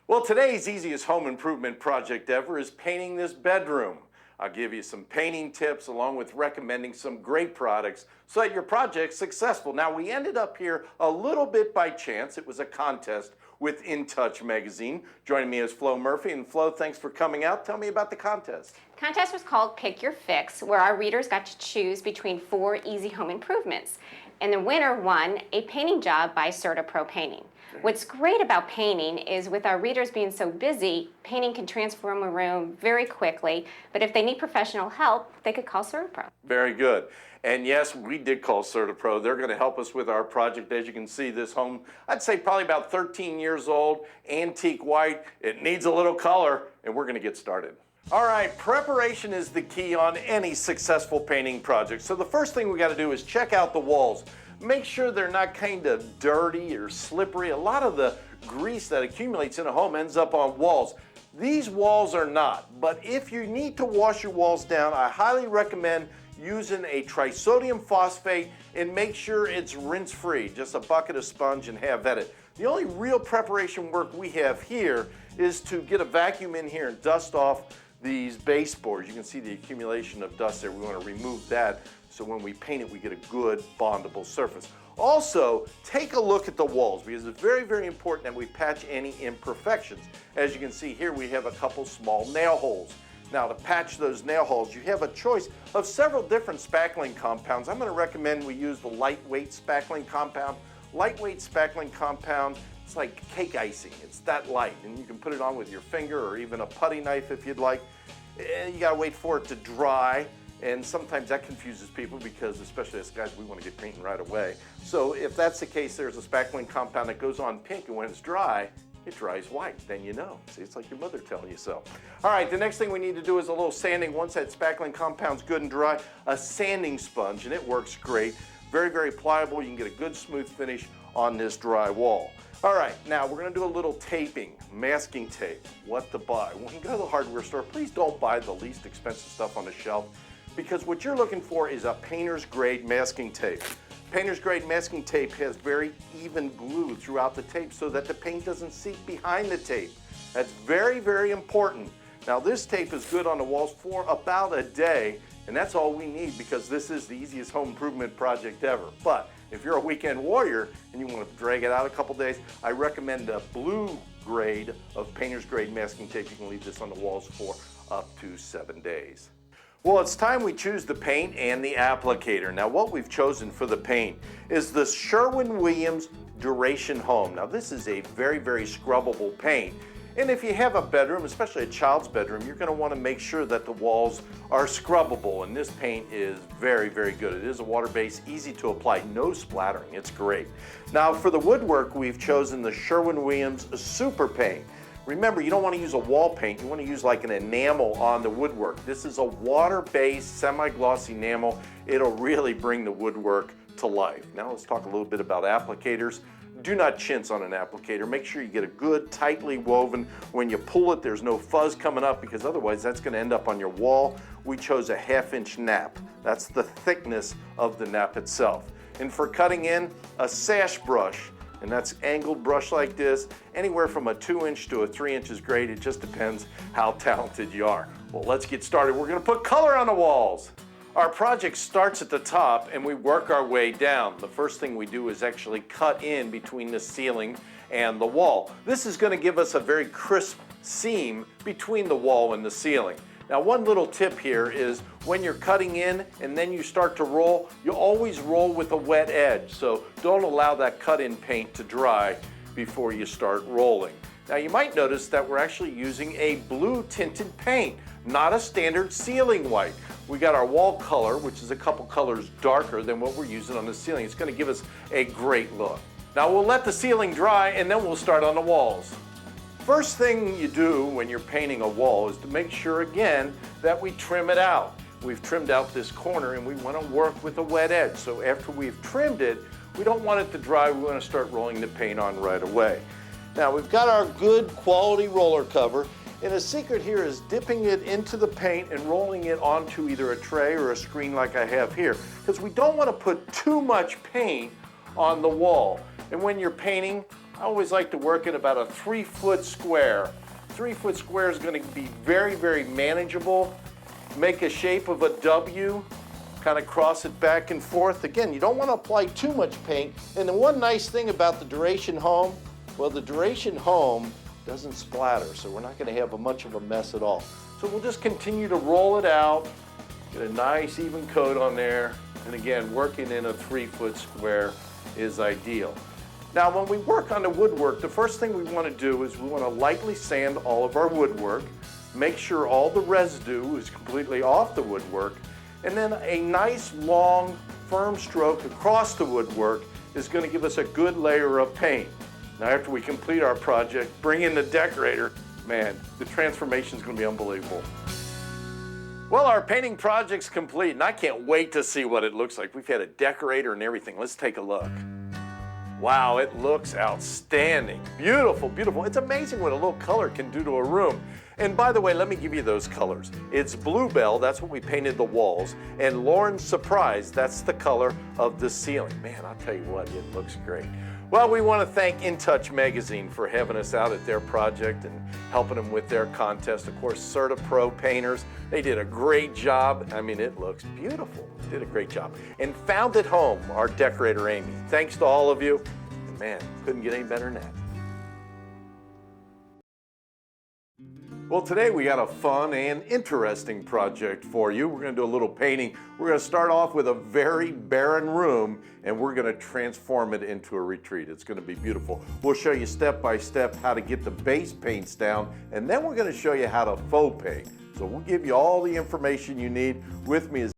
Well, today's easiest home improvement project ever is painting this bedroom. I'll give you some painting tips along with recommending some great products so that your project's successful. Now, we ended up here a little bit by chance. It was a contest with In Touch magazine. Joining me is Flo Murphy. And Flo, thanks for coming out. Tell me about the contest. The contest was called Pick Your Fix, where our readers got to choose between 4 easy home improvements. And the winner won a painting job by CertaPro Painting. What's great about painting is with our readers being so busy, painting can transform a room very quickly, but if they need professional help, they could call CertaPro. Very good. And yes, we did call CertaPro. They're going to help us with our project. As you can see, this home, I'd say probably about 13 years old, antique white. It needs a little color, and we're going to get started. All right, preparation is the key on any successful painting project. So the first thing we got to do is check out the walls. Make sure they're not kind of dirty or slippery. A lot of the grease that accumulates in a home ends up on walls. These walls are not, but if you need to wash your walls down, I highly recommend using a trisodium phosphate and make sure it's rinse-free, just a bucket of sponge and have at it. The only real preparation work we have here is to get a vacuum in here and dust off these baseboards. You can see the accumulation of dust there. We want to remove that so when we paint it, we get a good bondable surface. Also, take a look at the walls because it's very, very important that we patch any imperfections. As you can see here, we have a couple small nail holes. Now, to patch those nail holes, you have a choice of several different spackling compounds. I'm going to recommend we use the lightweight spackling compound. Lightweight spackling compound, it's like cake icing. It's that light, and you can put it on with your finger or even a putty knife if you'd like. You got to wait for it to dry. And sometimes that confuses people because, especially us guys, we want to get painting right away. So if that's the case, there's a spackling compound that goes on pink, and when it's dry, it dries white. Then you know. See, it's like your mother telling you so. All right, the next thing we need to do is a little sanding. Once that spackling compound's good and dry, a sanding sponge, and it works great. Very, very pliable. You can get a good smooth finish on this dry wall. All right, now we're going to do a little taping, masking tape, what to buy. When you go to the hardware store, please don't buy the least expensive stuff on the shelf, because what you're looking for is a painter's grade masking tape. Painter's grade masking tape has very even glue throughout the tape so that the paint doesn't seep behind the tape. That's very, very important. Now this tape is good on the walls for about a day, and that's all we need because this is the easiest home improvement project ever. But if you're a weekend warrior and you want to drag it out a couple days, I recommend a blue grade of painter's grade masking tape. You can leave this on the walls for up to 7 days. Well, it's time we choose the paint and the applicator. Now, what we've chosen for the paint is the Sherwin-Williams Duration Home. Now, this is a very, very scrubbable paint. And if you have a bedroom, especially a child's bedroom, you're going to want to make sure that the walls are scrubbable. And this paint is very, very good. It is a water-based, easy to apply, no splattering. It's great. Now, for the woodwork, we've chosen the Sherwin-Williams Super Paint. Remember, you don't want to use a wall paint. You want to use like an enamel on the woodwork. This is a water-based, semi-glossy enamel. It'll really bring the woodwork to life. Now let's talk a little bit about applicators. Do not chintz on an applicator. Make sure you get a good, tightly woven. When you pull it, there's no fuzz coming up because otherwise that's going to end up on your wall. We chose a 1/2-inch nap. That's the thickness of the nap itself. And for cutting in, a sash brush. And that's angled brush like this. Anywhere from a 2-inch to a 3-inch is great. It just depends how talented you are. Well, let's get started. We're going to put color on the walls. Our project starts at the top and we work our way down. The first thing we do is actually cut in between the ceiling and the wall. This is going to give us a very crisp seam between the wall and the ceiling. Now, one little tip here is when you're cutting in and then you start to roll, you always roll with a wet edge. So don't allow that cut-in paint to dry before you start rolling. Now, you might notice that we're actually using a blue tinted paint, not a standard ceiling white. We got our wall color, which is a couple colors darker than what we're using on the ceiling. It's going to give us a great look. Now, we'll let the ceiling dry and then we'll start on the walls. First thing you do when you're painting a wall is to make sure again that we trim it out. We've trimmed out this corner and we want to work with a wet edge. So after we've trimmed it, we don't want it to dry. We want to start rolling the paint on right away. Now we've got our good quality roller cover, and the secret here is dipping it into the paint and rolling it onto either a tray or a screen like I have here, because we don't want to put too much paint on the wall. And when you're painting, I always like to work at about a 3-foot square. 3-foot square is going to be very, very manageable. Make a shape of a W, kind of cross it back and forth. Again, you don't want to apply too much paint. And the one nice thing about the Duration Home, well, the Duration Home doesn't splatter, so we're not going to have much of a mess at all. So we'll just continue to roll it out, get a nice even coat on there, and again, working in a 3-foot square is ideal. Now, when we work on the woodwork, the first thing we want to do is we want to lightly sand all of our woodwork, make sure all the residue is completely off the woodwork, and then a nice, long, firm stroke across the woodwork is going to give us a good layer of paint. Now, after we complete our project, bring in the decorator. Man, the transformation is going to be unbelievable. Well, our painting project's complete, and I can't wait to see what it looks like. We've had a decorator and everything. Let's take a look. Wow, it looks outstanding. Beautiful, beautiful. It's amazing what a little color can do to a room. And by the way, let me give you those colors. It's Bluebell, that's what we painted the walls, and Lauren's Surprise, that's the color of the ceiling. Man, I'll tell you what, it looks great. Well, we want to thank In Touch Magazine for having us out at their project and helping them with their contest. Of course, CertaPro painters, they did a great job. I mean, it looks beautiful. Did a great job. And Found at Home, our decorator, Amy. Thanks to all of you. And man, couldn't get any better than that. Well, today we got a fun and interesting project for you. We're going to do a little painting. We're going to start off with a very barren room, and we're going to transform it into a retreat. It's going to be beautiful. We'll show you step by step how to get the base paints down, and then we're going to show you how to faux paint. So we'll give you all the information you need. With me is